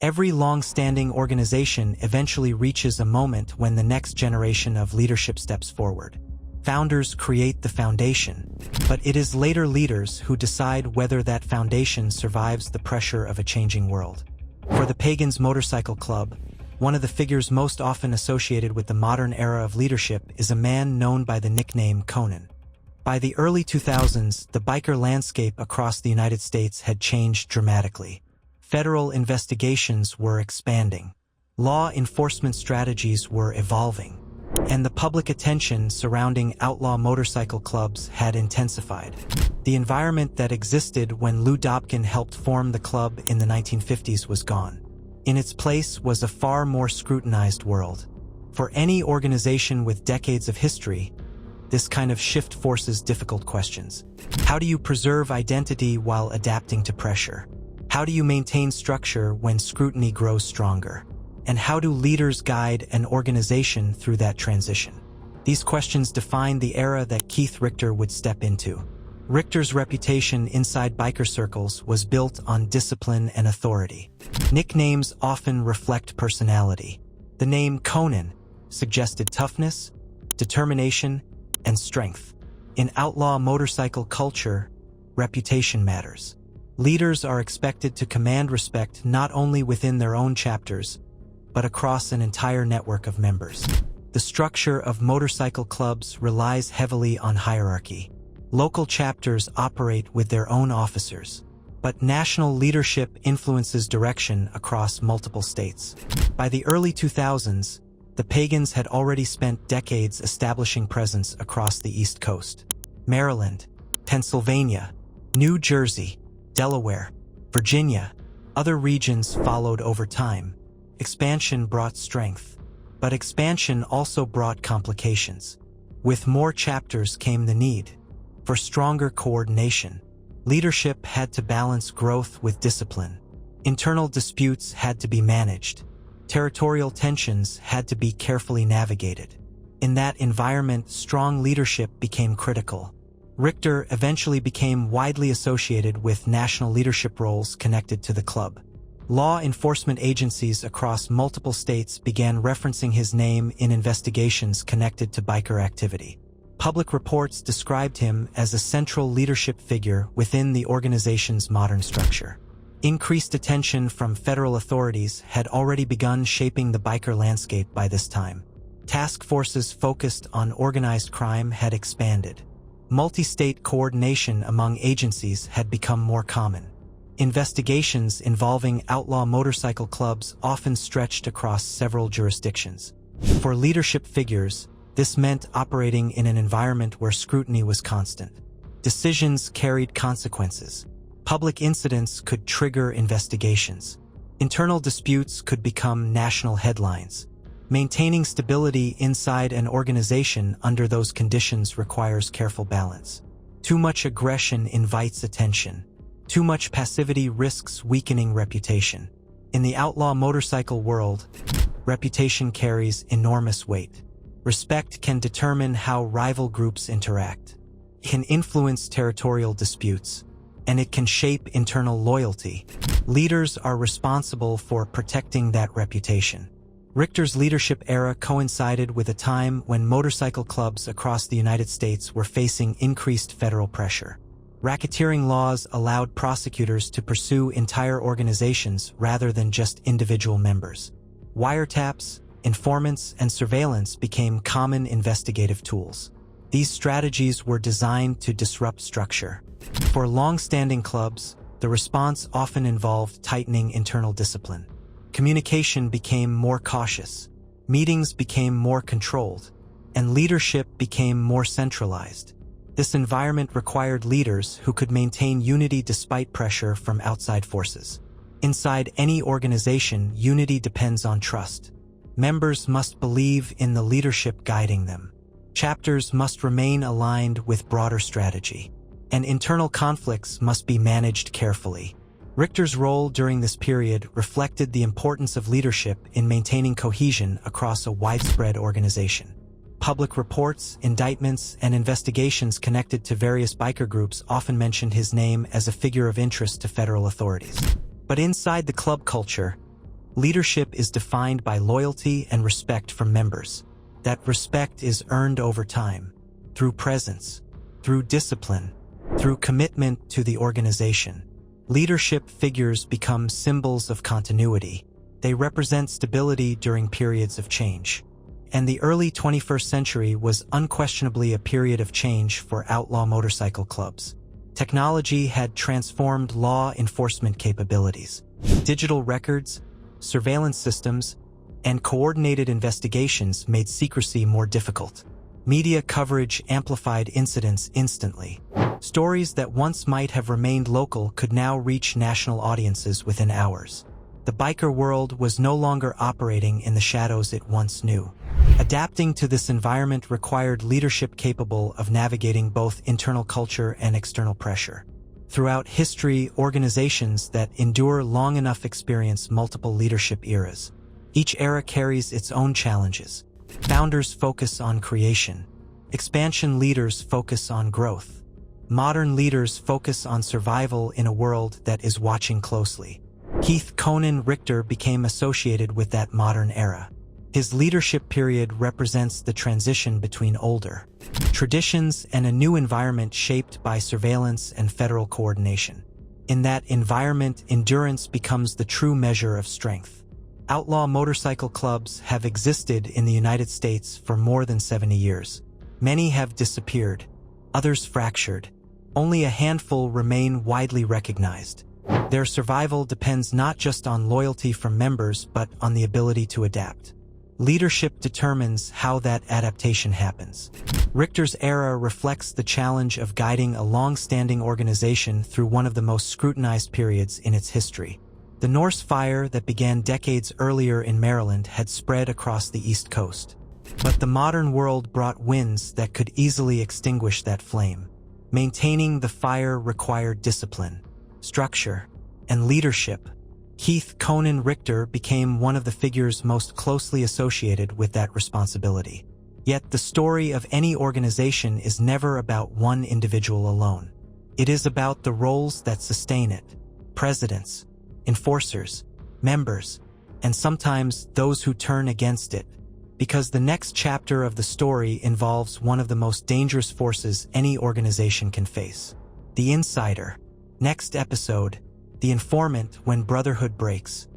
Every long-standing organization eventually reaches a moment when the next generation of leadership steps forward. Founders create the foundation, but it is later leaders who decide whether that foundation survives the pressure of a changing world. For the Pagans Motorcycle Club, one of the figures most often associated with the modern era of leadership is a man known by the nickname Conan. By the early 2000s, the biker landscape across the United States had changed dramatically. Federal investigations were expanding. Law enforcement strategies were evolving. And the public attention surrounding outlaw motorcycle clubs had intensified. The environment that existed when Lou Dobkin helped form the club in the 1950s was gone. In its place was a far more scrutinized world. For any organization with decades of history, this kind of shift forces difficult questions. How do you preserve identity while adapting to pressure? How do you maintain structure when scrutiny grows stronger? And how do leaders guide an organization through that transition? These questions define the era that Keith Richter would step into. Richter's reputation inside biker circles was built on discipline and authority. Nicknames often reflect personality. The name Conan suggested toughness, determination, and strength. In outlaw motorcycle culture, reputation matters. Leaders are expected to command respect not only within their own chapters, but across an entire network of members. The structure of motorcycle clubs relies heavily on hierarchy. Local chapters operate with their own officers, but national leadership influences direction across multiple states. By the early 2000s, the Pagans had already spent decades establishing presence across the East Coast. Maryland, Pennsylvania, New Jersey, Delaware, Virginia, other regions followed over time. Expansion brought strength, but expansion also brought complications. With more chapters came the need for stronger coordination. Leadership had to balance growth with discipline. Internal disputes had to be managed. Territorial tensions had to be carefully navigated. In that environment, strong leadership became critical. Richter eventually became widely associated with national leadership roles connected to the club. Law enforcement agencies across multiple states began referencing his name in investigations connected to biker activity. Public reports described him as a central leadership figure within the organization's modern structure. Increased attention from federal authorities had already begun shaping the biker landscape by this time. Task forces focused on organized crime had expanded. Multi-state coordination among agencies had become more common. Investigations involving outlaw motorcycle clubs often stretched across several jurisdictions. For leadership figures, this meant operating in an environment where scrutiny was constant. Decisions carried consequences. Public incidents could trigger investigations. Internal disputes could become national headlines. Maintaining stability inside an organization under those conditions requires careful balance. Too much aggression invites attention. Too much passivity risks weakening reputation. In the outlaw motorcycle world, reputation carries enormous weight. Respect can determine how rival groups interact. It can influence territorial disputes, and it can shape internal loyalty. Leaders are responsible for protecting that reputation. Richter's leadership era coincided with a time when motorcycle clubs across the United States were facing increased federal pressure. Racketeering laws allowed prosecutors to pursue entire organizations rather than just individual members. Wiretaps, informants, and surveillance became common investigative tools. These strategies were designed to disrupt structure. For long-standing clubs, the response often involved tightening internal discipline. Communication became more cautious, meetings became more controlled, and leadership became more centralized. This environment required leaders who could maintain unity despite pressure from outside forces. Inside any organization, unity depends on trust. Members must believe in the leadership guiding them. Chapters must remain aligned with broader strategy. And internal conflicts must be managed carefully. Richter's role during this period reflected the importance of leadership in maintaining cohesion across a widespread organization. Public reports, indictments, and investigations connected to various biker groups often mentioned his name as a figure of interest to federal authorities. But inside the club culture, Leadership is defined by loyalty and respect from members. That respect is earned over time, through presence, through discipline, through commitment to the organization. Leadership figures become symbols of continuity. They represent stability during periods of change. And the early 21st century was unquestionably a period of change for outlaw motorcycle clubs. Technology had transformed law enforcement capabilities. Digital records, surveillance systems, and coordinated investigations made secrecy more difficult. Media coverage amplified incidents instantly. Stories that once might have remained local could now reach national audiences within hours. The biker world was no longer operating in the shadows it once knew. Adapting to this environment required leadership capable of navigating both internal culture and external pressure. Throughout history, organizations that endure long enough experience multiple leadership eras. Each era carries its own challenges. Founders focus on creation. Expansion leaders focus on growth. Modern leaders focus on survival in a world that is watching closely. Conan Richter became associated with that modern era. His leadership period represents the transition between older traditions and a new environment shaped by surveillance and federal coordination. In that environment, endurance becomes the true measure of strength. Outlaw motorcycle clubs have existed in the United States for more than 70 years. Many have disappeared, others fractured. Only a handful remain widely recognized. Their survival depends not just on loyalty from members, but on the ability to adapt. Leadership determines how that adaptation happens. Richter's era reflects the challenge of guiding a long-standing organization through one of the most scrutinized periods in its history. The Norse fire that began decades earlier in Maryland had spread across the East Coast. But the modern world brought winds that could easily extinguish that flame. Maintaining the fire required discipline, structure, and leadership. Conan Richter became one of the figures most closely associated with that responsibility. Yet the story of any organization is never about one individual alone. It is about the roles that sustain it: presidents, enforcers, members, and sometimes those who turn against it. Because the next chapter of the story involves one of the most dangerous forces any organization can face: the insider. Next episode: the informant when brotherhood breaks.